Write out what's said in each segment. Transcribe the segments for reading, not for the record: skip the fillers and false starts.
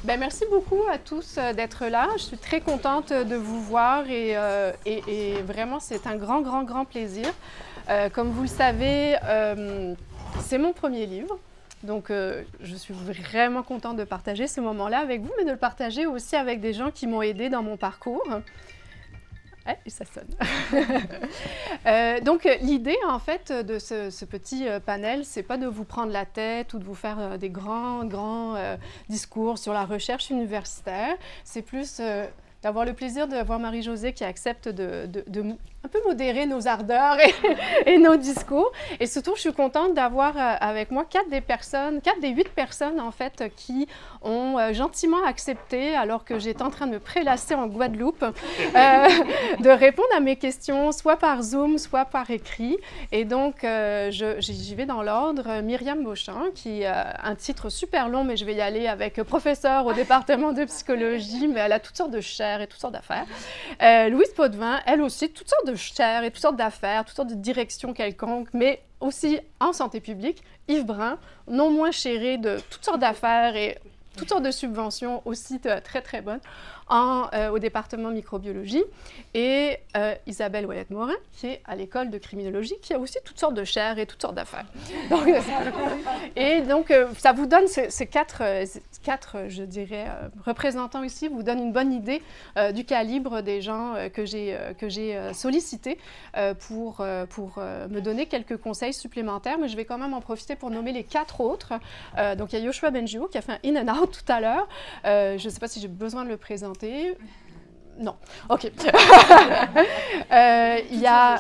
Ben, merci beaucoup à tous d'être là. Je suis très contente de vous voir et vraiment, c'est un grand plaisir. Comme vous le savez, c'est mon premier livre. Donc, je suis vraiment contente de partager ce moment-là avec vous, mais de le partager aussi avec des gens qui m'ont aidée dans mon parcours. Et ça sonne. Donc, l'idée, en fait, de ce petit panel, c'est pas de vous prendre la tête ou de vous faire des grands discours sur la recherche universitaire. C'est plus d'avoir le plaisir de voir Marie-Josée qui accepte de un peu modérer nos ardeurs et nos discours. Et surtout, je suis contente d'avoir avec moi 4 des 8 personnes, en fait, qui ont gentiment accepté, alors que j'étais en train de me prélasser en Guadeloupe, de répondre à mes questions, soit par Zoom, soit par écrit. Et donc, j'y vais dans l'ordre. Myriam Beauchamp, qui a un titre super long, mais je vais y aller avec professeur au département de psychologie, mais elle a toutes sortes de chaires et toutes sortes d'affaires. Louise Potvin, elle aussi, toutes sortes de chaires et toutes sortes d'affaires, toutes sortes de directions quelconques, mais aussi en santé publique. Yves Brun, non moins chéré de toutes sortes d'affaires et toutes sortes de subventions aussi très bonnes au département microbiologie. Et Isabelle Ouellette-Morin, qui est à l'école de criminologie, qui a aussi toutes sortes de chaires et toutes sortes d'affaires. Donc, ça vous donne ces quatre, je dirais, représentants ici, vous donne une bonne idée du calibre des gens que j'ai sollicités pour me donner quelques conseils supplémentaires. Mais je vais quand même en profiter pour nommer les 4 autres. Donc, il y a Yoshua Benjou qui a fait un in and out tout à l'heure. Je ne sais pas si j'ai besoin de le présenter. Non. OK. Il y a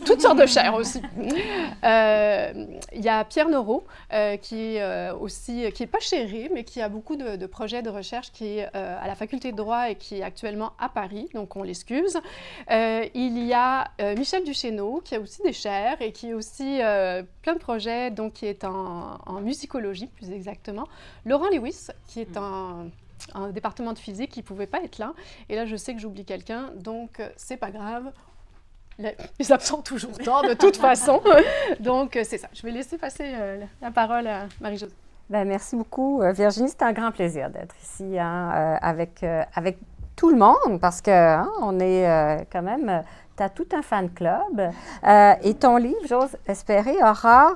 toutes sortes de chaires aussi. Il y a Pierre Noreau, qui est pas chéré, mais qui a beaucoup de projets de recherche, qui est à la faculté de droit et qui est actuellement à Paris, donc on l'excuse. Il y a Michel Duchesneau, qui a aussi des chaires et qui a aussi plein de projets, donc qui est en musicologie, plus exactement. Laurent Lewis, qui est un département de physique qui ne pouvait pas être là. Et là, je sais que j'oublie quelqu'un, donc c'est pas grave. Les absents toujours tort, de toute façon. Donc, c'est ça. Je vais laisser passer la parole à Marie-Josée. Bien, merci beaucoup, Virginie. C'est un grand plaisir d'être ici avec tout le monde parce que on est quand même... Tu as tout un fan club et ton livre, j'ose espérer, aura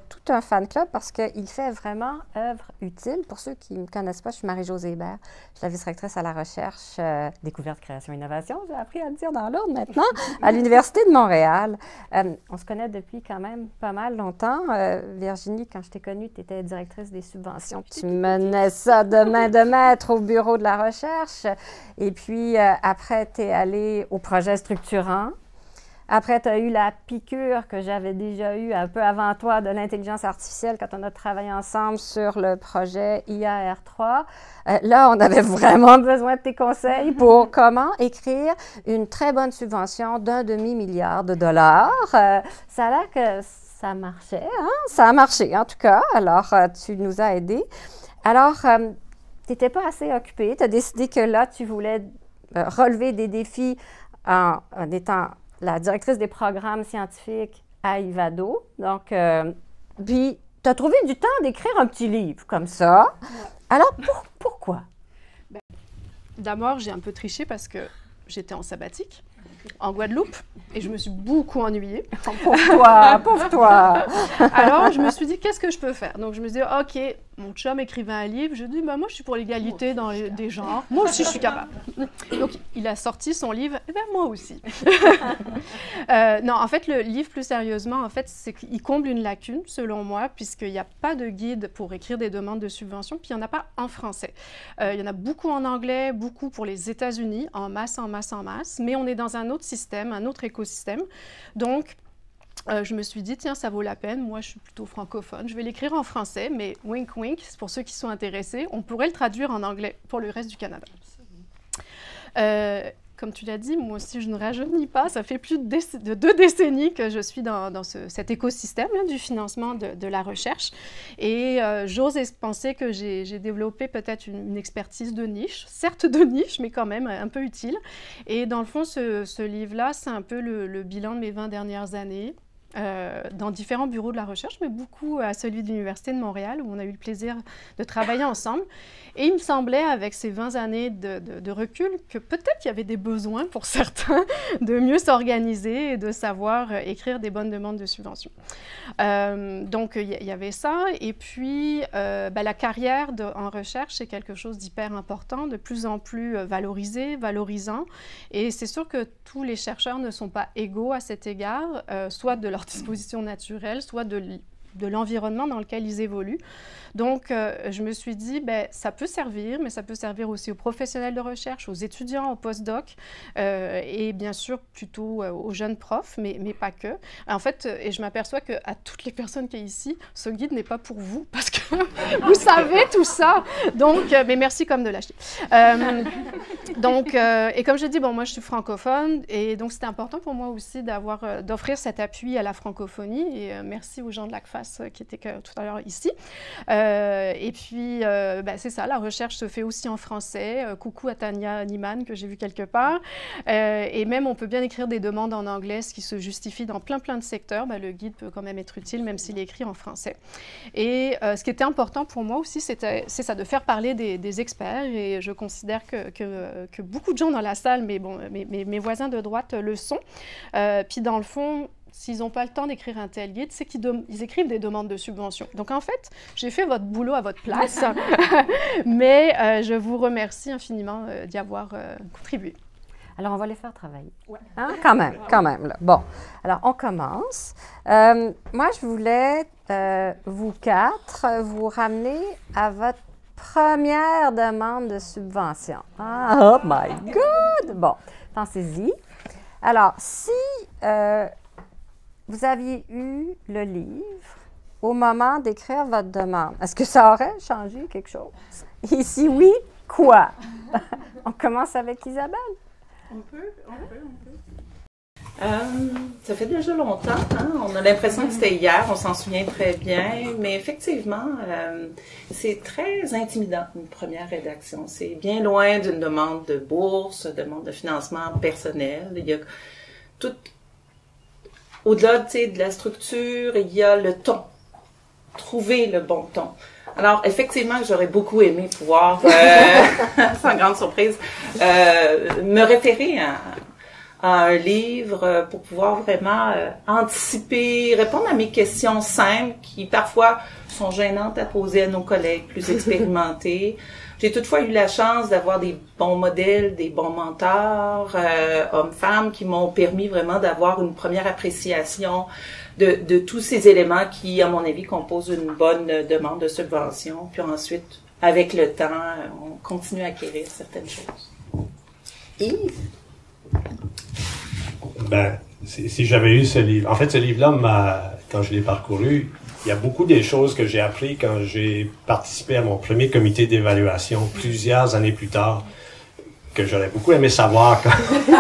tout un fan club parce qu'il fait vraiment œuvre utile. Pour ceux qui ne me connaissent pas, je suis Marie-Josée Hébert. Je suis la vice-rectrice à la recherche, découverte, création, innovation. J'ai appris à le dire dans l'ordre maintenant, à l'Université de Montréal. On se connaît depuis quand même pas mal longtemps. Virginie, quand je t'ai connue, tu étais directrice des subventions. Tu menais ça de main de maître au bureau de la recherche. Et puis, après, tu es allée au projet structurant. Après, tu as eu la piqûre que j'avais déjà eue un peu avant toi de l'intelligence artificielle quand on a travaillé ensemble sur le projet IAR3. Là, on avait vraiment besoin de tes conseils pour comment écrire une très bonne subvention d'1 demi-milliard de dollars. Ça a l'air que ça marchait, hein? Ça a marché en tout cas. Alors, tu nous as aidés. Alors, tu n'étais pas assez occupée. Tu as décidé que là, tu voulais relever des défis en étant la directrice des programmes scientifiques à Ivado. Donc, puis, tu as trouvé du temps d'écrire un petit livre comme ça. Ouais. Alors, pourquoi? D'abord, j'ai un peu triché parce que j'étais en sabbatique, en Guadeloupe, et je me suis beaucoup ennuyée. Pauvre toi! Alors, je me suis dit, qu'est-ce que je peux faire? Donc, je me suis dit, OK, mon chum écrivait un livre. Je dis, moi, je suis pour l'égalité dans des genres. Moi aussi, je suis capable. Donc, il a sorti son livre. Eh bien, moi aussi. Non, en fait, le livre, plus sérieusement, en fait, c'est qu'il comble une lacune, selon moi, puisqu'il n'y a pas de guide pour écrire des demandes de subventions, puis il n'y en a pas en français. Il y en a beaucoup en anglais, beaucoup pour les États-Unis, en masse, mais on est dans un autre système, un autre écosystème. Donc, je me suis dit, tiens, ça vaut la peine. Moi, je suis plutôt francophone. Je vais l'écrire en français, mais wink, wink, pour ceux qui sont intéressés, on pourrait le traduire en anglais pour le reste du Canada. Comme tu l'as dit, moi aussi, je ne rajeunis pas. Ça fait plus de 2 décennies que je suis dans cet écosystème là, du financement de la recherche. Et j'ose penser que j'ai développé peut-être une expertise de niche, certes de niche, mais quand même un peu utile. Et dans le fond, ce livre-là, c'est un peu le bilan de mes 20 dernières années. dans différents bureaux de la recherche, mais beaucoup à celui de l'Université de Montréal, où on a eu le plaisir de travailler ensemble. Et il me semblait, avec ces 20 années de recul, que peut-être il y avait des besoins pour certains de mieux s'organiser et de savoir écrire des bonnes demandes de subventions. Donc, il y avait ça. Et puis, la carrière en recherche, c'est quelque chose d'hyper important, de plus en plus valorisant. Et c'est sûr que tous les chercheurs ne sont pas égaux à cet égard, soit de leur disposition naturelle, soit de l'environnement dans lequel ils évoluent. Donc, je me suis dit, ça peut servir, mais ça peut servir aussi aux professionnels de recherche, aux étudiants, aux postdocs, et bien sûr plutôt aux jeunes profs, mais pas que. En fait, et je m'aperçois qu'à toutes les personnes qui sont ici, ce guide n'est pas pour vous, parce que vous savez tout ça. Donc, mais merci comme de l'acheter. Donc, et comme je dis, moi, je suis francophone, et donc c'était important pour moi aussi d'offrir cet appui à la francophonie, et merci aux gens de l'ACFAS qui étaient tout à l'heure ici. Et puis, c'est ça, la recherche se fait aussi en français. Coucou à Tania Niemann, que j'ai vu quelque part. Et même, on peut bien écrire des demandes en anglais, ce qui se justifie dans plein de secteurs. Le guide peut quand même être utile, même s'il est écrit en français. Et ce qui était important pour moi aussi, c'est ça, de faire parler des experts. Et je considère que beaucoup de gens dans la salle, mais bon, mes voisins de droite le sont. Puis dans le fond, s'ils n'ont pas le temps d'écrire un tel guide, c'est qu'ils écrivent des demandes de subventions. Donc, en fait, j'ai fait votre boulot à votre place, mais je vous remercie infiniment d'y avoir contribué. Alors, on va les faire travailler. Ouais. Hein? Quand même. Là. Bon, alors, on commence. Moi, je voulais, vous quatre, vous ramener à votre première demande de subvention. Ah, oh my God! Bon, pensez-y. Alors, si vous aviez eu le livre au moment d'écrire votre demande, est-ce que ça aurait changé quelque chose? Et si oui, quoi? On commence avec Isabelle. On peut. Ça fait déjà longtemps, hein? On a l'impression que c'était hier, on s'en souvient très bien, mais effectivement, c'est très intimidant, une première rédaction. C'est bien loin d'une demande de bourse, demande de financement personnel. Il y a tout, au-delà de la structure, il y a le ton. Trouver le bon ton. Alors, effectivement, j'aurais beaucoup aimé pouvoir, sans grande surprise, me référer à un livre pour pouvoir vraiment anticiper, répondre à mes questions simples qui parfois sont gênantes à poser à nos collègues plus expérimentés. J'ai toutefois eu la chance d'avoir des bons modèles, des bons mentors, hommes-femmes, qui m'ont permis vraiment d'avoir une première appréciation de tous ces éléments qui, à mon avis, composent une bonne demande de subvention. Puis ensuite, avec le temps, on continue à acquérir certaines choses. Yves? Si j'avais eu ce livre... En fait, ce livre-là, quand je l'ai parcouru, il y a beaucoup des choses que j'ai appris quand j'ai participé à mon premier comité d'évaluation plusieurs années plus tard, que j'aurais beaucoup aimé savoir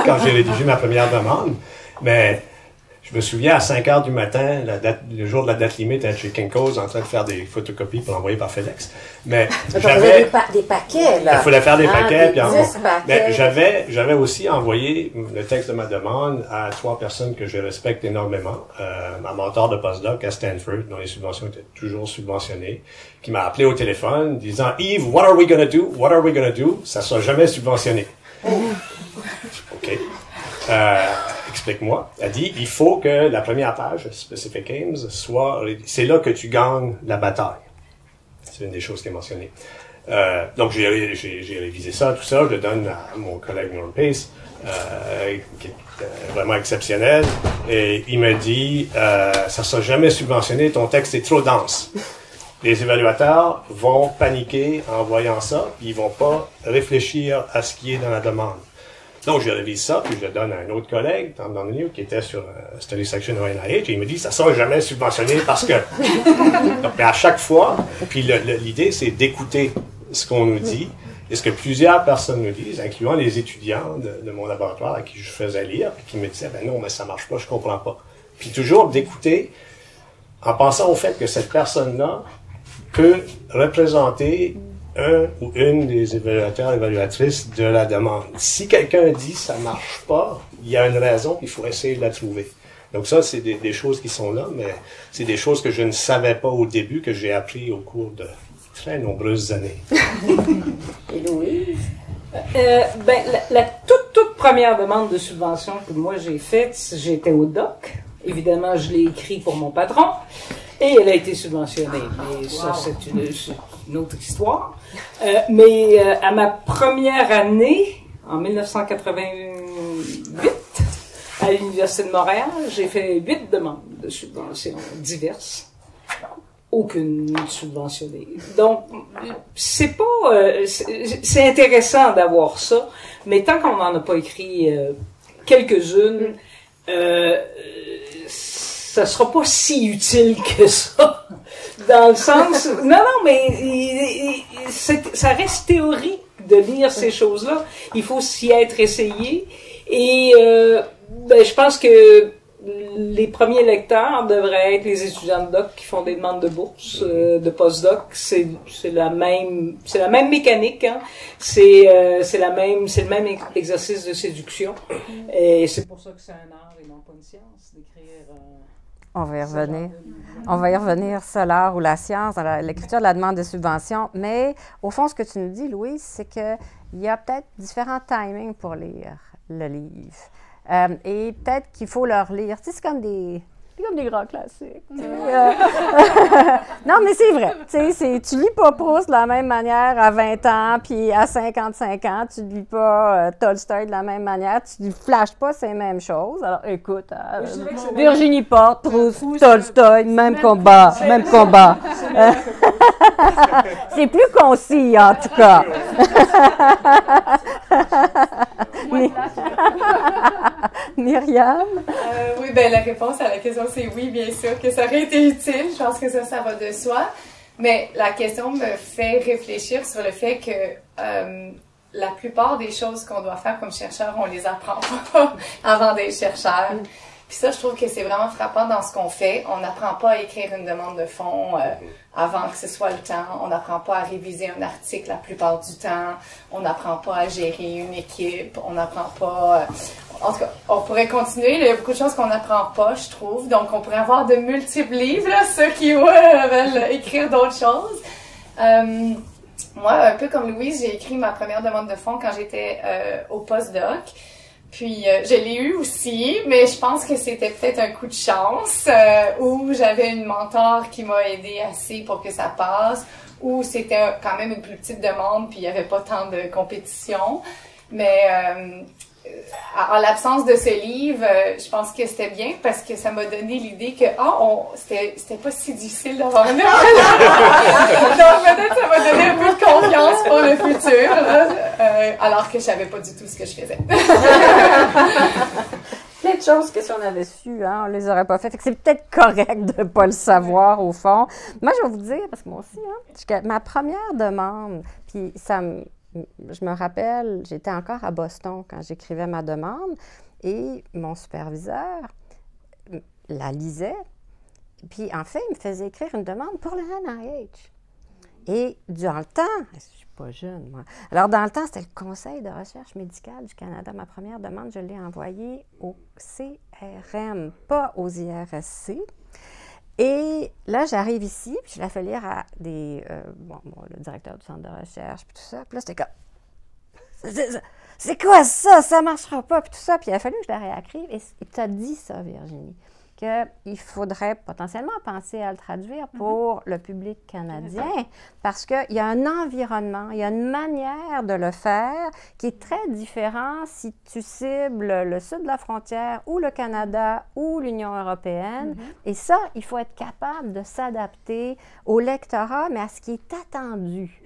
quand j'ai rédigé ma première demande. Mais je me souviens, à 5 heures du matin, le jour de la date limite, être chez Kinko's en train de faire des photocopies pour l'envoyer par FedEx. Mais j'avais des paquets, là. Il fallait faire des paquets. Des 10 paquets. Mais j'avais aussi envoyé le texte de ma demande à 3 personnes que je respecte énormément. Ma mentor de postdoc à Stanford, dont les subventions étaient toujours subventionnées, qui m'a appelé au téléphone disant « Yves, what are we gonna do? What are we gonna do? » Ça sera jamais subventionné. OK. Explique-moi. Elle dit, il faut que la première page, Specific Aims, c'est là que tu gagnes la bataille. C'est une des choses qui est mentionnée. Donc, j'ai révisé ça, tout ça. Je le donne à mon collègue Norm Pace, qui est vraiment exceptionnel. Et il me dit, ça sera jamais subventionné, ton texte est trop dense. Les évaluateurs vont paniquer en voyant ça, puis ils vont pas réfléchir à ce qui est dans la demande. Donc, je révise ça, puis je le donne à un autre collègue, Tom Donahue, qui était sur Study Section au NIH, et il me dit, ça sera jamais subventionné parce que... Donc, mais à chaque fois, puis l'idée, c'est d'écouter ce qu'on nous dit, et ce que plusieurs personnes nous disent, incluant les étudiants de mon laboratoire à qui je faisais lire, puis qui me disaient, ben non, mais ça marche pas, je comprends pas. Puis toujours d'écouter, en pensant au fait que cette personne-là peut représenter un ou une des évaluateurs, évaluatrices de la demande. Si quelqu'un dit ça marche pas, il y a une raison, il faut essayer de la trouver. Donc ça, c'est des choses qui sont là, mais c'est des choses que je ne savais pas au début, que j'ai appris au cours de très nombreuses années. Et Louise? La toute première demande de subvention que moi j'ai faite, j'étais au DOC. Évidemment, je l'ai écrit pour mon patron et elle a été subventionnée. Mais ça, c'est une autre histoire. Mais à ma première année, en 1988, à l'Université de Montréal, j'ai fait 8 demandes de subventions diverses. Aucune subventionnée. Donc, c'est pas... c'est intéressant d'avoir ça, mais tant qu'on n'en a pas écrit quelques-unes, ça sera pas si utile que ça. Dans le sens... Non, mais ça reste théorique de lire ces choses-là. Il faut s'y être essayé. Et je pense que les premiers lecteurs devraient être les étudiants de doc qui font des demandes de bourse, de post-doc. C'est la même mécanique, hein. C'est le même exercice de séduction. Et c'est pour ça que c'est un art et non pas une science d'écrire. On va y revenir. On va y revenir, ça, l'art ou la science, dans l'écriture de la demande de subvention. Mais au fond, ce que tu nous dis, Louise, c'est qu'il y a peut-être différents timings pour lire le livre. Et peut-être qu'il faut leur lire. Tu sais, c'est comme des grands classiques. Non, mais c'est vrai. Tu lis pas Proust de la même manière à 20 ans, puis à 55 ans, tu lis pas Tolstoï de la même manière, tu ne flashes pas ces mêmes choses. Alors, écoute, Virginie Porte, Proust, Tolstoï, même combat, même combat. C'est plus concis, en tout cas. Myriam? Oui, bien, la réponse à la question, c'est oui, bien sûr, que ça aurait été utile. Je pense que ça va de soi. Mais la question me fait réfléchir sur le fait que la plupart des choses qu'on doit faire comme chercheur, on les apprend pas avant d'être chercheur. Puis ça, je trouve que c'est vraiment frappant dans ce qu'on fait. On n'apprend pas à écrire une demande de fonds avant que ce soit le temps. On n'apprend pas à réviser un article la plupart du temps. On n'apprend pas à gérer une équipe. On n'apprend pas... en tout cas, on pourrait continuer. Il y a beaucoup de choses qu'on n'apprend pas, je trouve. Donc, on pourrait avoir de multiples livres, là, ceux qui veulent écrire d'autres choses. Moi, un peu comme Louise, j'ai écrit ma première demande de fonds quand j'étais au postdoc. Puis, je l'ai eu aussi, mais je pense que c'était peut-être un coup de chance, où j'avais une mentor qui m'a aidé assez pour que ça passe, où c'était quand même une plus petite demande, puis il n'y avait pas tant de compétition. Mais en l'absence de ce livre, je pense que c'était bien parce que ça m'a donné l'idée que c'était pas si difficile d'avoir une demande. Donc peut-être ça m'a donné un peu de confiance pour le futur, là, alors que je savais pas du tout ce que je faisais. Plein de choses que si on avait su, on les aurait pas faites. C'est peut-être correct de ne pas le savoir au fond. Moi, je vais vous dire, parce que moi aussi, ma première demande, puis je me rappelle, j'étais encore à Boston quand j'écrivais ma demande et mon superviseur la lisait. Puis en fait, il me faisait écrire une demande pour le NIH. Et dans le temps, je ne suis pas jeune, moi. Alors, dans le temps, c'était le Conseil de recherche médicale du Canada. Ma première demande, je l'ai envoyée au CRM, pas aux IRSC. Et là, j'arrive ici, puis je la fais lire à le directeur du centre de recherche, puis tout ça. Puis là, c'était comme, c'est quoi ça? Ça marchera pas, puis tout ça. Puis il a fallu que je la réécrive. Et tu as dit ça, Virginie, qu'il faudrait potentiellement penser à le traduire pour le public canadien, parce qu'il y a un environnement, il y a une manière de le faire qui est très différent si tu cibles le sud de la frontière ou le Canada ou l'Union européenne. Et ça, il faut être capable de s'adapter au lectorat, mais à ce qui est attendu.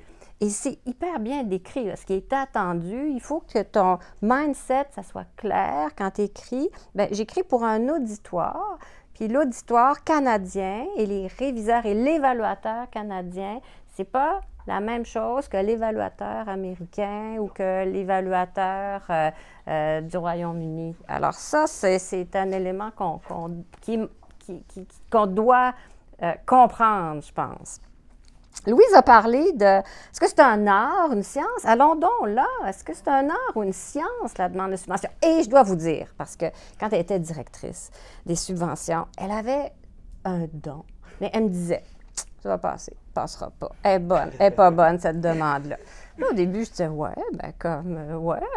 Et c'est hyper bien décrit, là, ce qui est attendu. Il faut que ton mindset, ça soit clair quand tu écris. Bien, j'écris pour un auditoire, puis l'auditoire canadien et les réviseurs et l'évaluateur canadien, c'est pas la même chose que l'évaluateur américain ou que l'évaluateur du Royaume-Uni. Alors ça, c'est un élément qu'on doit comprendre, je pense. Louise a parlé de, est-ce que c'est un art, une science? Allons donc là, est-ce que c'est un art ou une science, la demande de subvention? Et je dois vous dire, parce que quand elle était directrice des subventions, elle avait un don. Mais elle me disait, ça va passer, passera pas. Elle est bonne, elle n'est pas bonne, cette demande-là. Là, au début, je disais, ouais,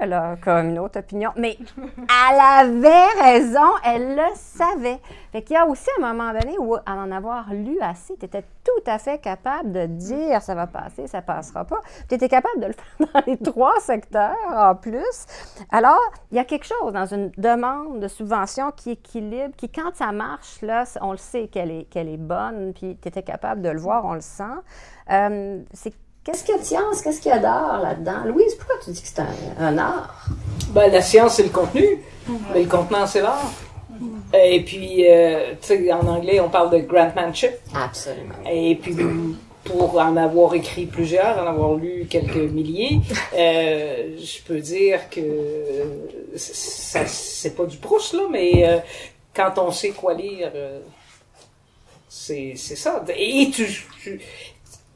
elle a comme une autre opinion. Mais elle avait raison, elle le savait. Fait qu'il y a aussi un moment donné où, à en avoir lu assez, tu étais tout à fait capable de dire, ça va passer, ça passera pas. Tu étais capable de le faire dans les 3 secteurs en plus. Alors, il y a quelque chose dans une demande de subvention qui équilibre, qui, quand ça marche, là, on le sait qu'elle est bonne, puis tu étais capable de le voir, on le sent. Qu'est-ce qu'il y a de science? Qu'est-ce qu'il y a d'art là-dedans? Louise, pourquoi tu dis que c'est un art? Ben, la science, c'est le contenu, mais le contenant, c'est l'art. Et puis, tu sais, en anglais, on parle de grantmanship. Absolument. Et puis, pour en avoir écrit plusieurs, en avoir lu quelques milliers, je peux dire que c'est pas du Proust, là, mais quand on sait quoi lire, c'est ça. Et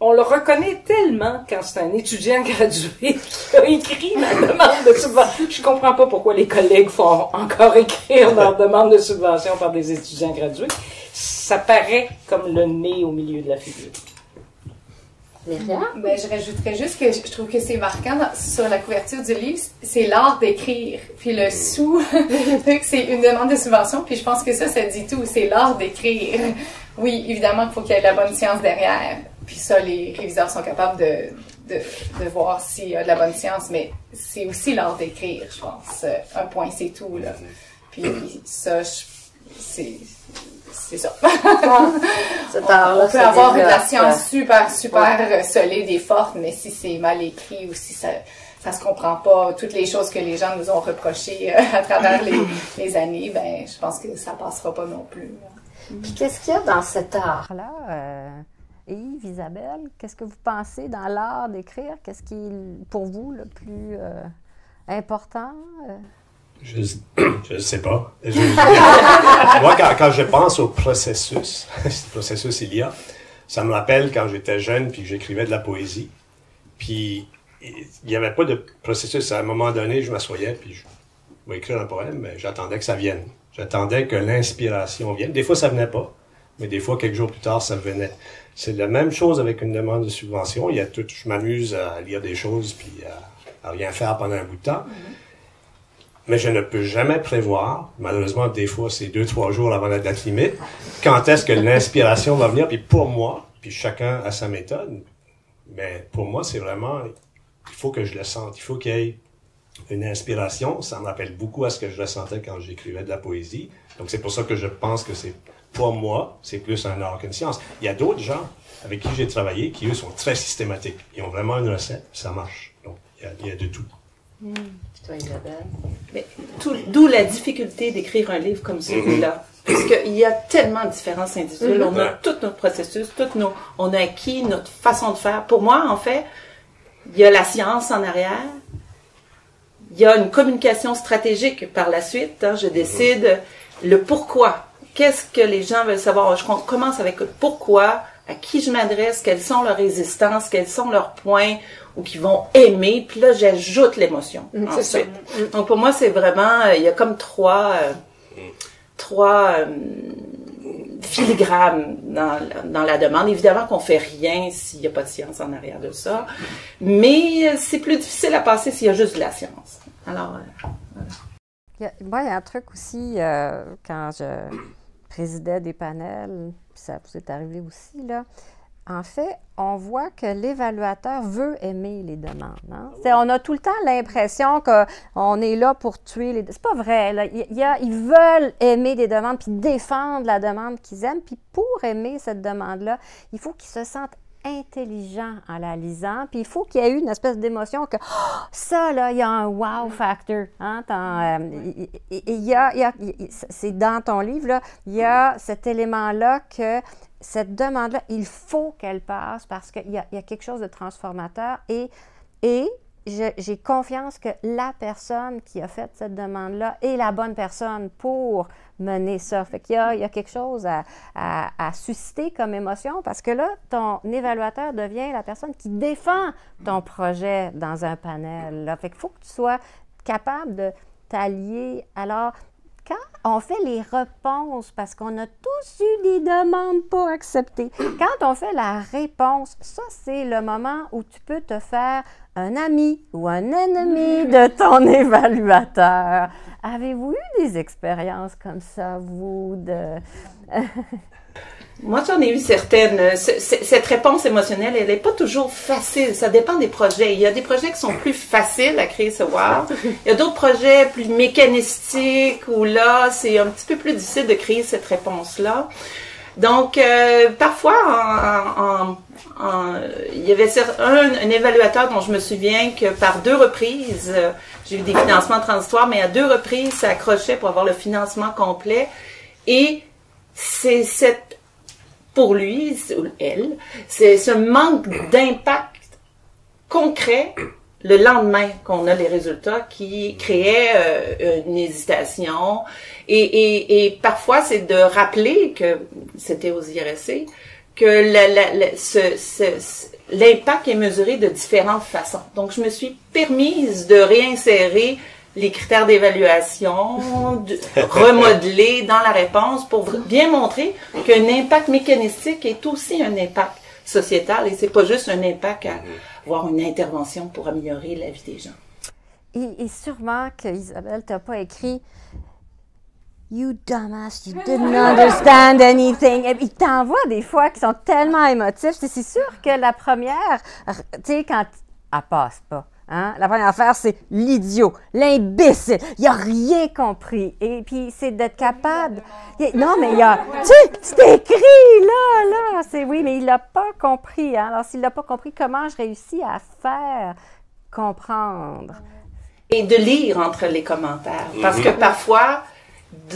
on le reconnaît tellement quand c'est un étudiant gradué qui a écrit la demande de subvention. Je comprends pas pourquoi les collègues font encore écrire leur demande de subvention par des étudiants gradués. Ça paraît comme le nez au milieu de la figure. Ben, je rajouterais juste que je trouve que c'est marquant sur la couverture du livre, c'est l'art d'écrire. Puis le sous, c'est une demande de subvention. Puis je pense que ça dit tout. C'est l'art d'écrire. Oui, évidemment qu'il faut qu'il y ait de la bonne science derrière. Puis ça, les réviseurs sont capables de voir s'il y a de la bonne science. Mais c'est aussi l'art d'écrire, je pense. Un point, c'est tout, là. Puis ça, c'est ça. On peut avoir de la science super solide et forte, mais si c'est mal écrit ou si ça se comprend pas, toutes les choses que les gens nous ont reprochées à travers les années, ben je pense que ça passera pas non plus. Puis qu'est-ce qu'il y a dans cet art? Là, Yves, Isabelle, qu'est-ce que vous pensez dans l'art d'écrire? Qu'est-ce qui est pour vous le plus important? Je ne sais pas. Moi, quand je pense au processus, il y a, ça me rappelle quand j'étais jeune puis que j'écrivais de la poésie. Puis, il n'y avait pas de processus. À un moment donné, je m'assoyais puis je vais écrire un poème, mais j'attendais que ça vienne. J'attendais que l'inspiration vienne. Des fois, ça venait pas, mais des fois, quelques jours plus tard, ça venait. C'est la même chose avec une demande de subvention. Je m'amuse à lire des choses puis à rien faire pendant un bout de temps. Mais je ne peux jamais prévoir, malheureusement, des fois, c'est 2-3 jours avant la date limite, quand est-ce que l'inspiration va venir. Puis pour moi, puis chacun a sa méthode, mais pour moi, c'est vraiment, il faut que je le sente. Il faut qu'il y ait une inspiration. Ça me rappelle beaucoup à ce que je ressentais quand j'écrivais de la poésie. Donc c'est pour ça que je pense que pour moi, c'est plus un art qu'une science. Il y a d'autres gens avec qui j'ai travaillé qui, eux, sont très systématiques. Ils ont vraiment une recette, ça marche. Donc, il y a de tout. Toi, Isabelle. Mais d'où la difficulté d'écrire un livre comme celui-là. Puisqu'il y a tellement de différences individuelles. On a tout notre processus, on a acquis notre façon de faire. Pour moi, en fait, il y a la science en arrière. Il y a une communication stratégique par la suite. Je décide le pourquoi. Qu'est-ce que les gens veulent savoir? Je commence avec le pourquoi, à qui je m'adresse, quelles sont leurs résistances, quels sont leurs points ou qu'ils vont aimer, puis là, j'ajoute l'émotion ensuite. Donc, pour moi, c'est vraiment, il y a comme trois filigranes dans la demande. Évidemment qu'on fait rien s'il n'y a pas de science en arrière de ça, mais c'est plus difficile à passer s'il y a juste de la science. Alors, voilà. Il y a un truc aussi, quand je présidais des panels, puis ça vous est arrivé aussi, là. En fait, on voit que l'évaluateur veut aimer les demandes. Hein? On a tout le temps l'impression qu'on est là pour tuer les... C'est pas vrai. Là. Ils veulent aimer des demandes puis défendre la demande qu'ils aiment. Puis pour aimer cette demande-là, il faut qu'ils se sentent intelligents en la lisant. Puis il faut qu'il y ait eu une espèce d'émotion que ça, là, il y a un wow factor. Hein? C'est dans ton livre, là, il y a cet élément-là que cette demande-là, il faut qu'elle passe parce qu'il y a quelque chose de transformateur et j'ai confiance que la personne qui a fait cette demande-là est la bonne personne pour mener ça. Fait qu'il y a quelque chose à susciter comme émotion parce que là, ton évaluateur devient la personne qui défend ton projet dans un panel. Là. Fait qu'il faut que tu sois capable de t'allier. Alors, quand on fait les réponses, parce qu'on a tous eu des demandes pas acceptées, quand on fait la réponse, ça, c'est le moment où tu peux te faire un ami ou un ennemi de ton évaluateur. Avez-vous eu des expériences comme ça, vous, de... Moi, j'en ai eu certaines. Cette réponse émotionnelle, elle n'est pas toujours facile. Ça dépend des projets. Il y a des projets qui sont plus faciles à créer ce wow. Il y a d'autres projets plus mécanistiques où là, c'est un petit peu plus difficile de créer cette réponse-là. Donc, parfois, il y avait un évaluateur dont je me souviens que par 2 reprises, j'ai eu des financements transitoires, mais à 2 reprises, ça accrochait pour avoir le financement complet. Et c'est pour lui, ou elle, c'est ce manque d'impact concret le lendemain qu'on a les résultats qui créait une hésitation. Et parfois, c'est de rappeler que, c'était aux IRSC, que l'impact est mesuré de différentes façons. Donc, je me suis permise de réinsérer les critères d'évaluation, remodeler dans la réponse pour bien montrer qu'un impact mécanistique est aussi un impact sociétal et c'est pas juste un impact à avoir une intervention pour améliorer la vie des gens. Et sûrement que Isabelle t'a pas écrit You dumbass, you didn't understand anything. Et il t'envoie des fois qui sont tellement émotifs. C'est sûr que la première, tu sais, quand elle passe pas. Hein? La première affaire, c'est l'idiot, l'imbécile. Il n'a rien compris. Et puis, c'est d'être capable. Non, mais il y a. Tu sais, c'est écrit, là. C'est oui, mais il l'a pas compris. Hein? Alors, s'il l'a pas compris, comment je réussis à faire comprendre? Et de lire entre les commentaires. Parce que parfois,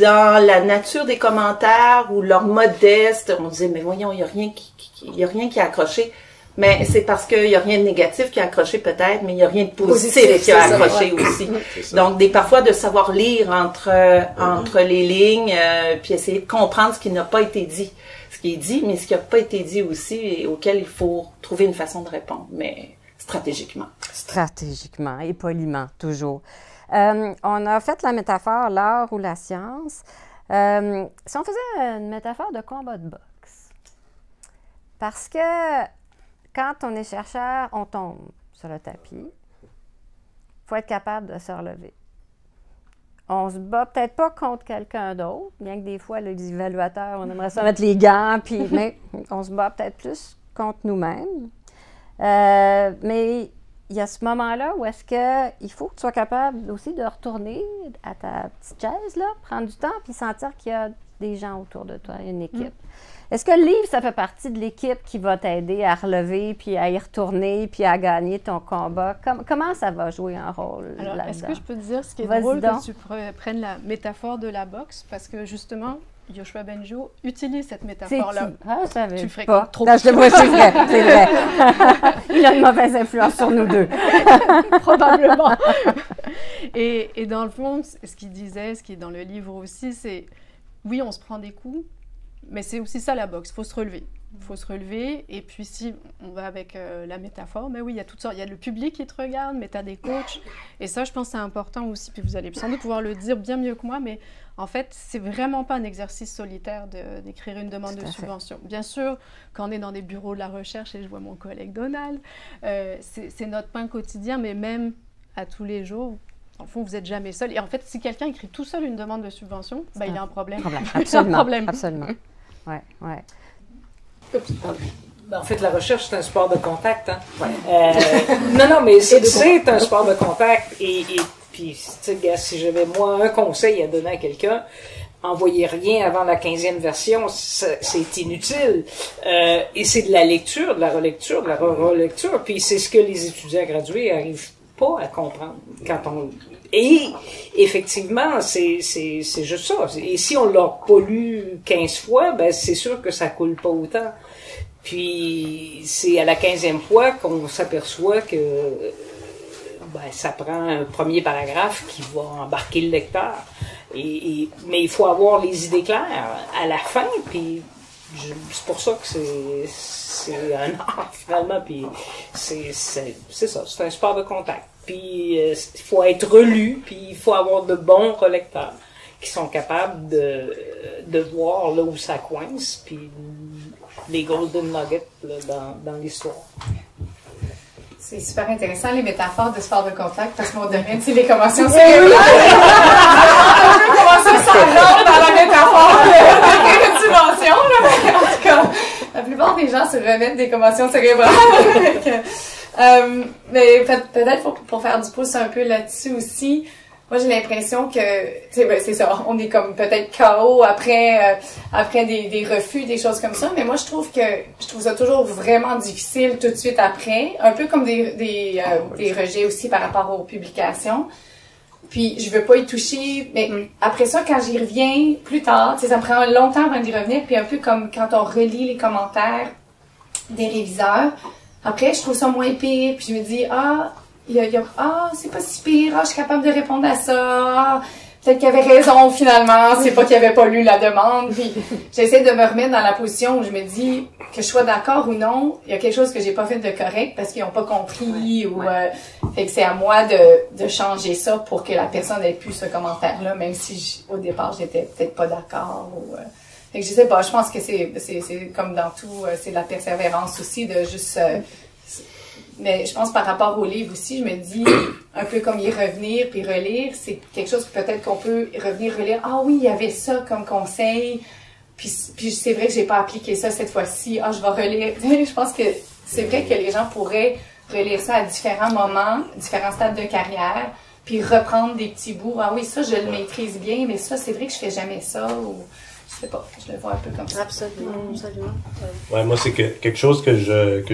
dans la nature des commentaires ou leur modeste, on disait, mais voyons, il n'y a rien qui a accroché. Mais c'est parce qu'il n'y a rien de négatif qui a accroché peut-être, mais il n'y a rien de positif qui a accroché aussi. Donc, parfois de savoir lire entre les lignes, puis essayer de comprendre ce qui n'a pas été dit. Ce qui est dit, mais ce qui n'a pas été dit aussi et auquel il faut trouver une façon de répondre, mais stratégiquement. Stratégiquement et poliment, toujours. On a fait la métaphore l'art ou la science. Si on faisait une métaphore de combat de boxe, parce que quand on est chercheur, on tombe sur le tapis. Il faut être capable de se relever. On se bat peut-être pas contre quelqu'un d'autre, bien que des fois, les évaluateurs, on aimerait ça mettre les gants, mais on se bat peut-être plus contre nous-mêmes. Mais il y a ce moment-là où est-ce qu'il faut que tu sois capable aussi de retourner à ta petite chaise, là, prendre du temps, puis sentir qu'il y a des gens autour de toi, une équipe. Est-ce que le livre, ça fait partie de l'équipe qui va t'aider à relever, puis à y retourner, puis à gagner ton combat? Comment ça va jouer un rôle alors, là-dedans? Est-ce que je peux te dire ce qui est drôle que tu prennes la métaphore de la boxe? Parce que justement, Yoshua Bengio utilise cette métaphore-là. Ah, je savais tu le ferais pas. trop. Non, c'est vrai. Il a une mauvaise influence sur nous deux. Probablement. Et dans le fond, ce qu'il disait, ce qui est dans le livre aussi, c'est oui, on se prend des coups, mais c'est aussi ça la boxe, il faut se relever. Il faut se relever, et puis si on va avec la métaphore, mais oui, il y a toutes sortes, il y a le public qui te regarde, mais tu as des coachs, et ça, je pense que c'est important aussi, puis vous allez sans doute pouvoir le dire bien mieux que moi, mais en fait, c'est vraiment pas un exercice solitaire d'écrire une demande de subvention. Bien sûr, quand on est dans des bureaux de la recherche, et je vois mon collègue Donald, c'est notre pain quotidien, mais même à tous les jours, en fond, vous n'êtes jamais seul. Et en fait, si quelqu'un écrit tout seul une demande de subvention, ben, il a un problème. Absolument. problème. Absolument. Ouais. En fait, la recherche, c'est un sport de contact. Hein? Non, mais c'est un sport de contact. Et puis, tu sais, si j'avais, moi, un conseil à donner à quelqu'un, envoyez rien avant la 15e version, c'est inutile. Et c'est de la lecture, de la relecture, de la relecture. Puis c'est ce que les étudiants gradués arrivent pas à comprendre et effectivement c'est juste ça, et si on l'a pas lu 15 fois, ben c'est sûr que ça coule pas autant, puis c'est à la 15e fois qu'on s'aperçoit que ben, ça prend un premier paragraphe qui va embarquer le lecteur. Mais il faut avoir les idées claires à la fin, puis c'est pour ça que c'est un art, finalement, puis c'est ça, c'est un sport de contact. Puis il faut être relu, puis il faut avoir de bons relecteurs qui sont capables de voir là où ça coince, puis les golden nuggets là, dans l'histoire. C'est super intéressant, les métaphores de sport de contact, parce que mon domaine, c'est les commotions cérébrales. Comment ça rentre dans la métaphore de dimension, là. En tout cas, la plupart des gens se remettent des commotions cérébrales. Mais peut-être pour faire du pouce un peu là-dessus aussi, moi j'ai l'impression que, c'est ça, on est comme peut-être KO après des refus, des choses comme ça, mais moi je trouve ça toujours vraiment difficile tout de suite après, un peu comme des rejets aussi par rapport aux publications. Puis je veux pas y toucher, mais après ça, quand j'y reviens plus tard, ça me prend longtemps avant d'y revenir, puis un peu comme quand on relit les commentaires des réviseurs, après je trouve ça moins pire, puis je me dis c'est pas si pire, je suis capable de répondre à ça, peut-être qu'il avait raison finalement, c'est pas qu'il avait pas lu la demande, puis j'essaie de me remettre dans la position où je me dis que je sois d'accord ou non, il y a quelque chose que j'ai pas fait de correct parce qu'ils ont pas compris fait que c'est à moi de changer ça pour que la personne ait pu ce commentaire-là, même si au départ j'étais peut-être pas d'accord fait que je sais pas, je pense que c'est comme dans tout, c'est de la persévérance aussi de juste mais je pense par rapport au livre aussi, je me dis, un peu comme y revenir puis relire, c'est quelque chose que peut-être qu'on peut revenir, relire. Ah oui, il y avait ça comme conseil, puis c'est vrai que j'ai pas appliqué ça cette fois-ci. Je vais relire. Je pense que c'est vrai que les gens pourraient relire ça à différents moments, différents stades de carrière, puis reprendre des petits bouts. Ah oui, ça, je le maîtrise bien, mais ça, c'est vrai que je fais jamais ça, ou... Je sais pas, je le vois un peu comme ça. Absolument, absolument. Ouais, moi, c'est quelque chose que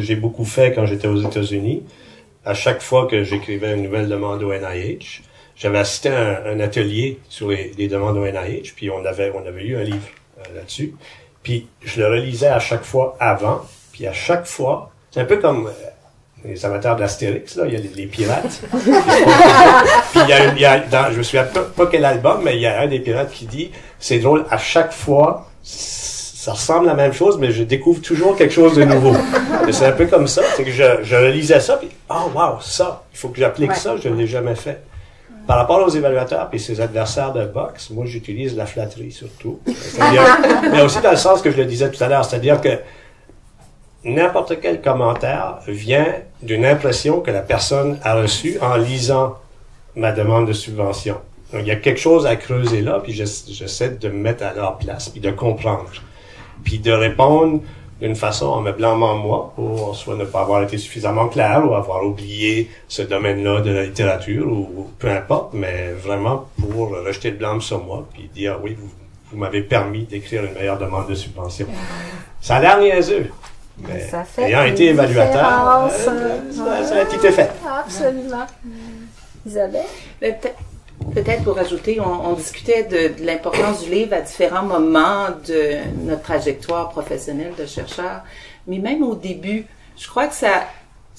j'ai beaucoup fait quand j'étais aux États-Unis. À chaque fois que j'écrivais une nouvelle demande au NIH, j'avais assisté à un atelier sur les demandes au NIH, puis on avait eu un livre là-dessus. Puis je le relisais à chaque fois avant, puis à chaque fois, c'est un peu comme les amateurs d'Astérix, là, il y a les pirates. Puis il y a je me souviens pas quel album, mais il y a un des pirates qui dit, c'est drôle, à chaque fois, ça ressemble à la même chose, mais je découvre toujours quelque chose de nouveau. C'est un peu comme ça, c'est que je relisais ça, puis wow, ça, il faut que j'applique ça, je ne l'ai jamais fait. Par rapport aux évaluateurs et ses adversaires de boxe, moi j'utilise la flatterie surtout. Mais aussi dans le sens que je le disais tout à l'heure, c'est-à-dire que n'importe quel commentaire vient d'une impression que la personne a reçue en lisant ma demande de subvention. Donc, il y a quelque chose à creuser là, puis j'essaie de me mettre à leur place, puis de comprendre. Puis de répondre d'une façon en me blâmant moi, pour soit ne pas avoir été suffisamment clair, ou avoir oublié ce domaine-là de la littérature, ou peu importe, mais vraiment pour rejeter le blâme sur moi, puis dire, oui, vous m'avez permis d'écrire une meilleure demande de subvention. Ça a l'air niaiseux. Mais ça fait ayant été évaluateur, ça a un petit effet. Absolument. Isabelle? Peut-être pour ajouter, on discutait de l'importance du livre à différents moments de notre trajectoire professionnelle de chercheur, mais même au début, je crois que ça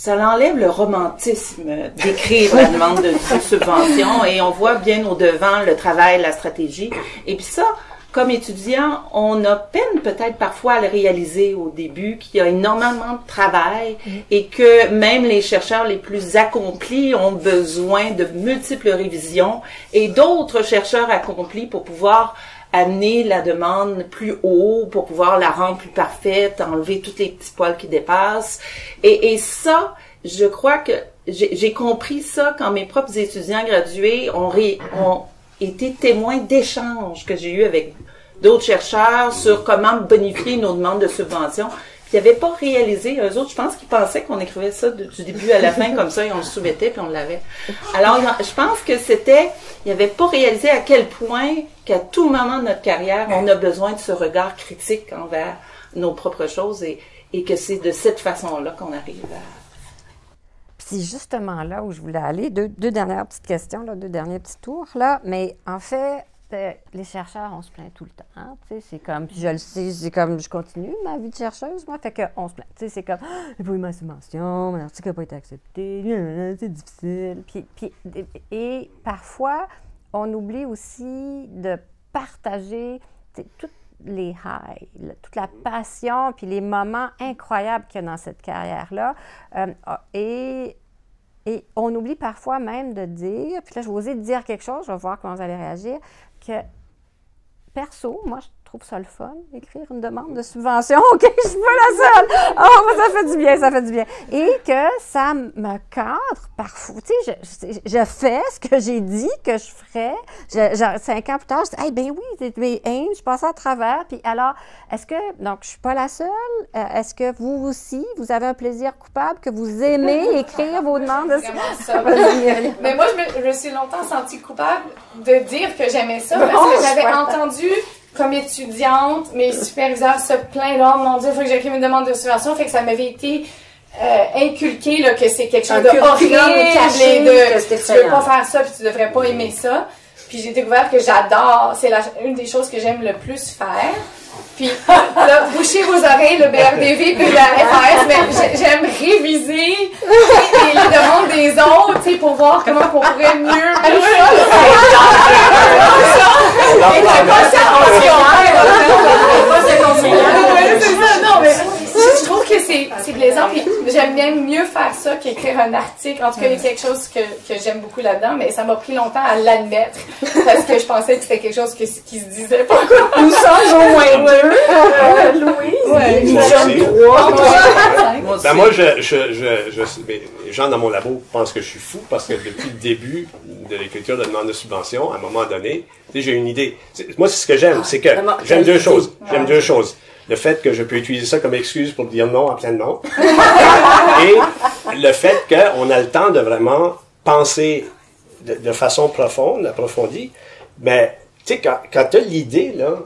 enlève le romantisme d'écrire la demande de subvention et on voit bien au-devant le travail, la stratégie. Et puis ça, comme étudiant, on a peine peut-être parfois à le réaliser au début, qu'il y a énormément de travail et que même les chercheurs les plus accomplis ont besoin de multiples révisions et d'autres chercheurs accomplis pour pouvoir amener la demande plus haut, pour pouvoir la rendre plus parfaite, enlever tous les petits poils qui dépassent. Et ça, je crois que j'ai compris ça quand mes propres étudiants gradués ont été témoins d'échanges que j'ai eu avec d'autres chercheurs sur comment bonifier nos demandes de subvention. Puis ils n'avaient pas réalisé, eux autres, je pense qu'ils pensaient qu'on écrivait ça du début à la fin comme ça et on le soumettait puis on l'avait. Alors, je pense que ils n'avaient pas réalisé à quel point qu'à tout moment de notre carrière, on a besoin de ce regard critique envers nos propres choses et que c'est de cette façon-là qu'on arrive à... C'est justement là où je voulais aller. Deux dernières petites questions, deux derniers petits tours. Là. Mais en fait, les chercheurs, on se plaint tout le temps. Hein? C'est comme, puis je le sais, c'est comme, je continue ma vie de chercheuse, moi, fait qu'on se plaint. C'est comme, il faut eu ma subvention, mon article n'a pas été accepté, c'est difficile. Et parfois, on oublie aussi de partager toutes les highs, toute la passion, puis les moments incroyables qu'il y a dans cette carrière-là. Et on oublie parfois même de dire, puis là, je vais oser dire quelque chose, je vais voir comment vous allez réagir, que perso, moi, je trouve ça le fun, écrire une demande de subvention. OK, je suis pas la seule. Oh, ça fait du bien, ça fait du bien. Et que ça me cadre parfois. Tu sais, je fais ce que j'ai dit que je ferais. 5 ans plus tard, je dis, ben oui, mes aims, je passe à travers. Puis alors, est-ce que, donc, je suis pas la seule. Est-ce que vous aussi, vous avez un plaisir coupable, que vous aimez écrire vos demandes de subvention? Mais moi, je me suis longtemps sentie coupable de dire que j'aimais ça parce que j'avais entendu comme étudiante, mes superviseurs se plaindre, oh mon Dieu, il faut que j'écrive une demande de subvention, fait que ça m'avait été inculqué là, que c'est quelque chose de horrible et de tu veux pas faire ça puis tu devrais pas aimer ça. Puis j'ai découvert que j'adore, c'est une des choses que j'aime le plus faire. Puis là, bouchez vos oreilles, le BRDV puis la FAS, mais j'aime réviser les demandes des autres, tu sais, pour voir comment on pourrait mieux. Je trouve que c'est plaisant, puis j'aime bien mieux faire ça qu'écrire un article. En tout cas, il y a quelque chose que j'aime beaucoup là-dedans, mais ça m'a pris longtemps à l'admettre, parce que je pensais que c'était quelque chose qui se disait pas. Nous sommes au moins deux. Louise, nous sommes 3. Ben moi, les gens dans mon labo pensent que je suis fou parce que depuis le début de l'écriture de demande de subvention, à un moment donné, tu sais, j'ai une idée. Moi, c'est ce que j'aime, c'est que j'aime deux choses. J'aime deux choses. Le fait que je peux utiliser ça comme excuse pour dire non à plein de monde. Et le fait qu'on a le temps de vraiment penser de façon profonde, approfondie. Mais, tu sais, quand tu as l'idée, là,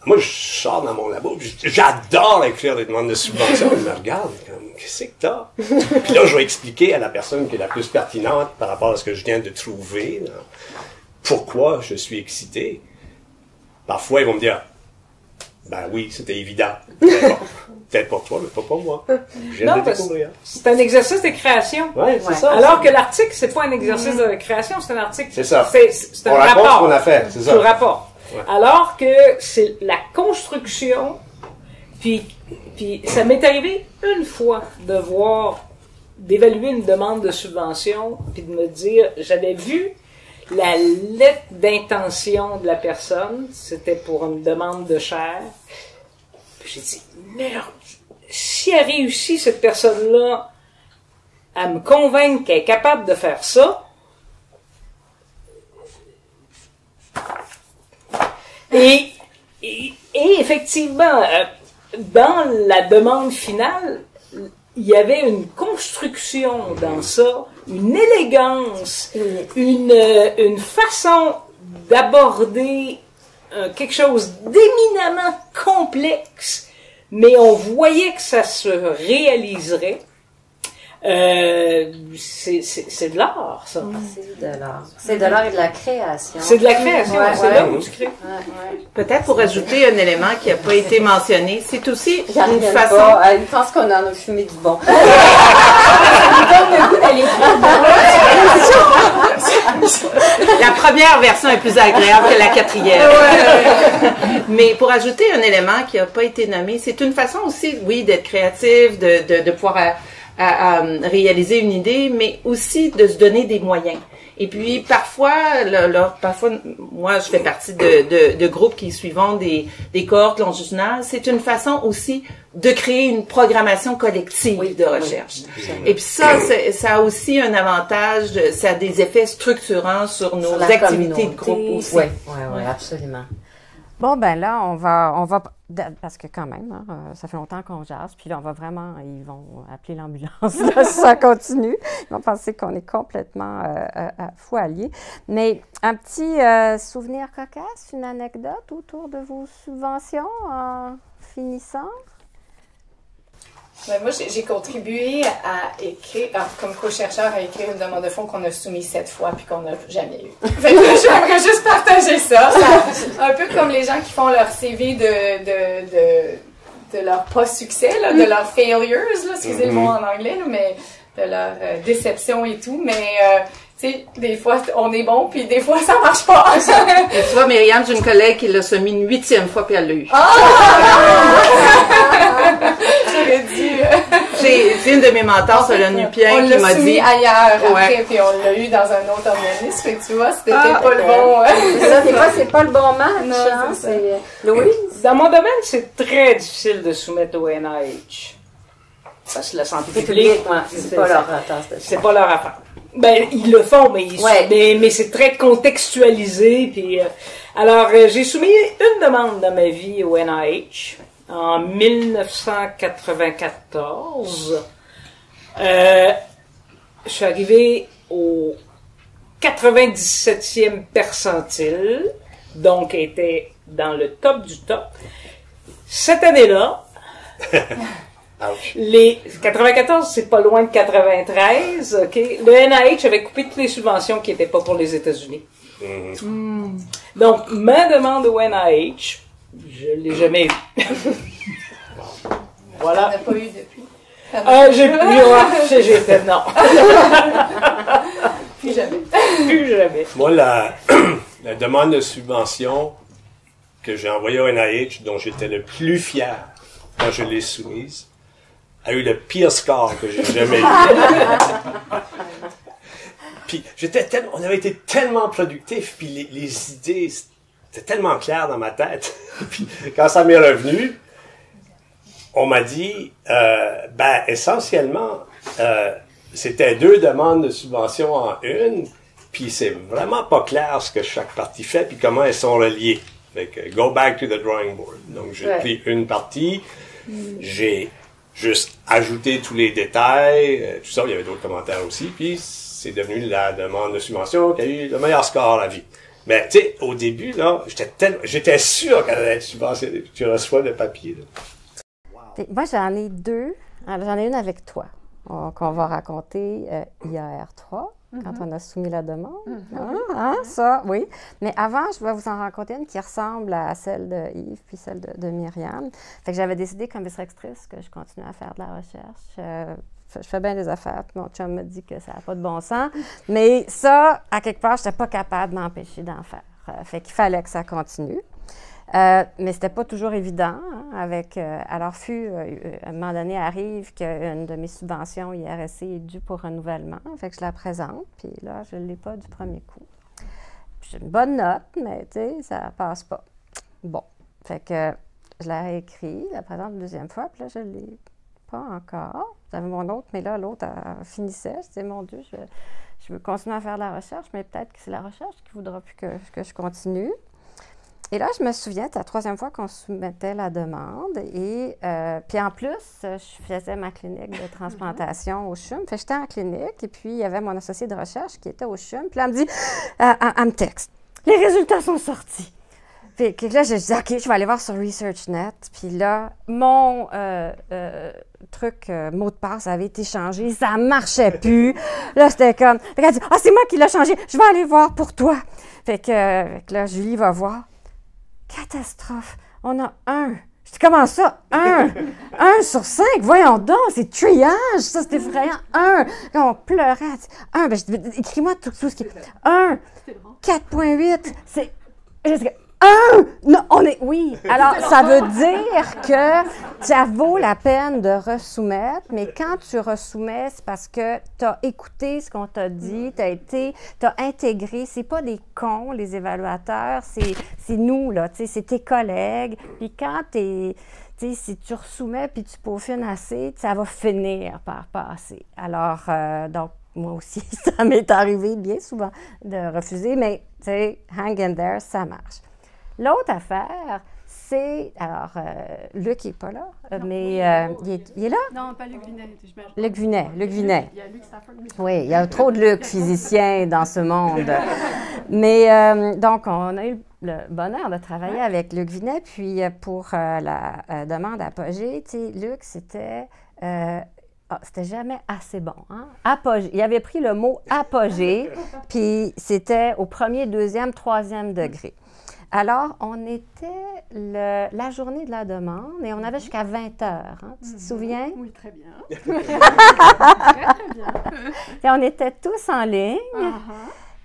moi, je sors dans mon labo, j'adore écrire des demandes de subvention. Ils me regardent comme, qu'est-ce que t'as? Puis là, je vais expliquer à la personne qui est la plus pertinente par rapport à ce que je viens de trouver, là, pourquoi je suis excité. Parfois, ils vont me dire, ben oui, c'était évident. Peut-être pour toi, mais pas pour moi. Je viens de découvrir. C'est un exercice de création. Oui, c'est ça. Alors que l'article, c'est pas un exercice de création, c'est un article. C'est ça. C'est un rapport. Ce qu'on a fait, c'est ça. Le rapport. Ouais. Alors que c'est la construction, puis ça m'est arrivé une fois d'évaluer une demande de subvention, puis de me dire, j'avais vu la lettre d'intention de la personne, c'était pour une demande de chaire. Puis j'ai dit, merde, si elle réussit, cette personne-là, à me convaincre qu'elle est capable de faire ça, et effectivement, dans la demande finale, il y avait une construction dans ça, une élégance, une façon d'aborder quelque chose d'éminemment complexe, mais on voyait que ça se réaliserait. C'est de l'art, ça. C'est de l'art. C'est de l'art et de la création. C'est de la création, c'est là où tu crées. Peut-être pour ajouter un élément qui n'a pas été mentionné, c'est aussi une façon... Je pense qu'on en a fumé du bon. La première version est plus agréable que la quatrième. Mais pour ajouter un élément qui n'a pas été nommé, c'est une façon aussi, oui, d'être créatif, de pouvoir à réaliser une idée, mais aussi de se donner des moyens. Et puis parfois, moi je fais partie de groupes qui suivent des cohortes longitudinales. C'est une façon aussi de créer une programmation collective de recherche. Et puis ça a aussi un avantage, ça a des effets structurants sur nos activités de groupe aussi. Oui, absolument. Bon, ben là, on va parce que quand même, hein, ça fait longtemps qu'on jase, puis là, ils vont appeler l'ambulance si ça continue. Ils vont penser qu'on est complètement fou alliés. Mais un petit souvenir cocasse, une anecdote autour de vos subventions en finissant? Ben, moi, j'ai contribué à écrire, comme co-chercheur, à écrire une demande de fonds qu'on a soumise 7 fois puis qu'on n'a jamais eu. Fait que j'aimerais juste partager ça. Un peu comme les gens qui font leur CV de leur pas-succès, là, de leurs failures, là, excusez le mot en anglais, là, mais de leur déception et tout. Mais, tu sais, des fois, on est bon, puis des fois, ça marche pas. Et tu vois, Myriam, j'ai une collègue qui l'a soumis une 8e fois, puis elle l'a eu. J'aurais dû... C'est une de mes mentors, Solène Nupien, qui m'a dit... On l'a soumis ailleurs après, puis on l'a eu dans un autre organisme. Fait que tu vois, c'était pas le bon... Ça, des fois, c'est pas le bon match. Non, hein, c'est ça. Louise? Dans mon domaine, c'est très difficile de soumettre au NIH. Parce que la santé C'est publique, public, ouais. C'est pas leur tasse de c'est pas leur affaire. Ben, ils le font, mais, Ouais. mais c'est très contextualisé. Puis, alors, j'ai soumis une demande dans ma vie au NIH en 1994. Je suis arrivé au 97e percentile, donc était dans le top du top. Cette année-là, Ouch. les 94, c'est pas loin de 93, ok. Le NIH avait coupé toutes les subventions qui n'étaient pas pour les États-Unis. Donc, ma demande au NIH, je l'ai jamais eue. On Voilà. n'a pas eu depuis. J'ai fait non. Plus jamais. Plus jamais. Moi, la demande de subvention que j'ai envoyée au NIH, dont j'étais le plus fier quand je l'ai soumise, a eu le pire score que j'ai jamais eu. Puis on avait été tellement productifs, puis les idées, c'était tellement clair dans ma tête. Puis quand ça m'est revenu, on m'a dit, essentiellement, c'était 2 demandes de subvention en une, puis c'est vraiment pas clair ce que chaque partie fait, puis comment elles sont reliées. Fait que, go back to the drawing board. Donc, j'ai pris une partie, j'ai juste ajouté tous les détails, tout ça, il y avait d'autres commentaires aussi, puis c'est devenu la demande de subvention qui a eu le meilleur score à la vie. Mais, tu sais, au début, là, j'étais sûr qu'elle allait être subventionnée, puis tu reçois le papier, là. Moi, j'en ai 2. J'en ai une avec toi, qu'on va raconter IAR3, quand on a soumis la demande. Ça, oui. Mais avant, je vais vous en raconter une qui ressemble à celle de Yves puis celle de Myriam. Fait que j'avais décidé, comme vice-rectrice, que je continuais à faire de la recherche. Je fais bien des affaires, puis mon chum me dit que ça n'a pas de bon sens. Mais ça, à quelque part, je n'étais pas capable de m'empêcher d'en faire. Fait qu'il fallait que ça continue. Mais c'était pas toujours évident. Alors, à un moment donné, arrive qu'une de mes subventions IRSC est due pour renouvellement. Fait que je la présente, puis là, je ne l'ai pas du premier coup. Puis j'ai une bonne note, mais tu sais, ça passe pas. Bon. Fait que je la réécris, la présente une deuxième fois, puis là, je ne l'ai pas encore. J'avais mon autre, mais là, l'autre, elle finissait. Je disais, mon Dieu, je veux continuer à faire de la recherche, mais peut-être que c'est la recherche qui ne voudra plus que je continue. Et là, je me souviens, c'était la 3e fois qu'on soumettait la demande. Et puis en plus, je faisais ma clinique de transplantation au CHUM. Fait que j'étais en clinique et puis il y avait mon associé de recherche qui était au CHUM. Puis là, elle me dit, elle me texte, les résultats sont sortis. Puis là, je dis, OK, je vais aller voir sur ResearchNet. Puis là, mon mot de passe avait été changé. Ça ne marchait plus. Là, c'était comme, fait qu'elle dit, c'est moi qui l'ai changé. Je vais aller voir pour toi. Fait que là, Julie va voir. Catastrophe. On a 1. Je dis, comment ça? 1 sur 5? Voyons donc, c'est triage. Ça, c'est effrayant. 1. Quand on pleurait, elle dit, 1. Ben, je dis, écris-moi tout ce qui est 1. 4,8. C'est... 1! Non, oui. Alors, ça veut dire que ça vaut la peine de resoumettre, mais quand tu resoumets, c'est parce que tu as écouté ce qu'on t'a dit, tu as intégré. C'est pas des cons, les évaluateurs, c'est nous, là, c'est tes collègues. Puis quand si tu resoumets puis tu peaufines assez, ça va finir par passer. Alors, donc, moi aussi, ça m'est arrivé bien souvent de refuser, mais tu sais, hang in there, ça marche. L'autre affaire, c'est... Alors, Luc n'est pas là, mais il est là? Non, pas Luc Vinet. Luc Vinet. Il y a Luc Stafford. Oui, il y a trop de Luc physiciens dans ce monde. Mais donc, on a eu le bonheur de travailler avec Luc Vinet. Puis, pour la demande Apogée, tu sais, Luc, c'était c'était jamais assez bon. Hein? Apogée. Il avait pris le mot apogée, puis c'était au 1er, 2e, 3e degré. Alors, on était la journée de la demande et on avait jusqu'à 20 heures. Hein? Tu te souviens? Oui, très bien. Très bien. Et on était tous en ligne.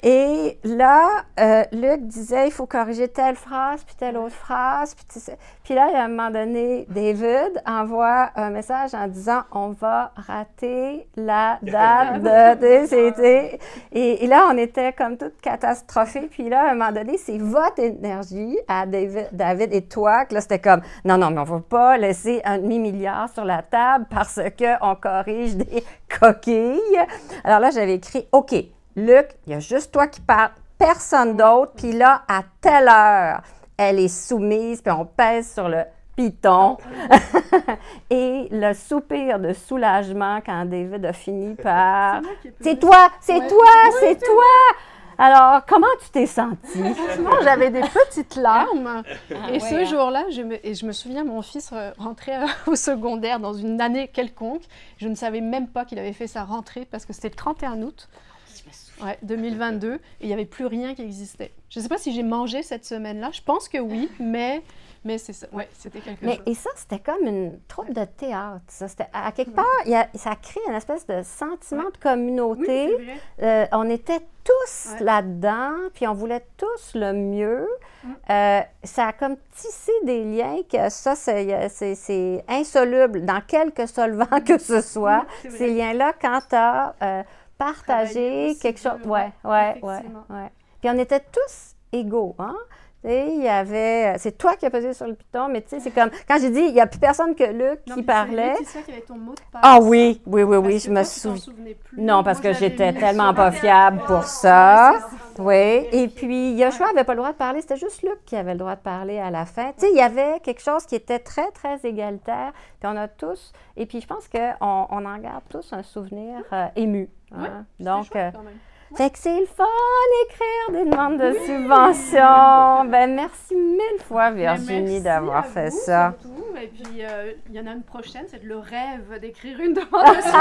Et là, Luc disait, il faut corriger telle phrase, puis telle autre phrase. Puis là, à un moment donné, David envoie un message en disant, on va rater la date de DCT. Et là, on était comme toutes catastrophées. Puis là, à un moment donné, c'est votre énergie à David et toi, que là, c'était comme, non, mais on ne va pas laisser un demi-milliard sur la table parce qu'on corrige des coquilles. Alors là, j'avais écrit, OK, Luc, il y a juste toi qui parles, personne d'autre. Puis là, à telle heure, elle est soumise, puis on pèse sur le piton. Et le soupir de soulagement quand David a fini par « C'est toi, c'est toi, c'est toi! » Alors, comment tu t'es sentie? Franchement, j'avais des petites larmes. Et ce jour-là, je me souviens, mon fils rentrait au secondaire dans une année quelconque. Je ne savais même pas qu'il avait fait sa rentrée parce que c'était le 31 août. Ouais, 2022, et il n'y avait plus rien qui existait. Je ne sais pas si j'ai mangé cette semaine-là, je pense que oui, mais c'est ça, ouais, c'était quelque chose. Et ça, c'était comme une troupe de théâtre. Ça, à quelque part, ça crée une espèce de sentiment de communauté. Oui, c'est vrai. On était tous là-dedans, puis on voulait tous le mieux. Ça a comme tissé des liens que ça, c'est insoluble dans quelque solvant que ce soit. Ces liens-là, quand tu as... partager quelque chose. Ouais. Puis on était tous égaux, hein? Il y avait... C'est toi qui as pesé sur le piton, mais tu sais, c'est comme... Quand j'ai dit, il n'y a plus personne que Luc qui parlait... C'est ça qui avait ton mot de passe. Ah oui, je me souviens. Non, parce que j'étais tellement pas fiable pour ça. Oui, et puis Yoshua n'avait pas le droit de parler, c'était juste Luc qui avait le droit de parler à la fin. Tu sais, il y avait quelque chose qui était très, très égalitaire, puis on a tous... Et puis je pense qu'on en garde tous un souvenir ému. Hein? Oui, donc, chouette, quand même. Fait que c'est le fun d'écrire des demandes de subvention. Ben merci mille fois Virginie d'avoir fait ça. Surtout. Et puis il y en a une prochaine, c'est le rêve d'écrire une demande de subvention.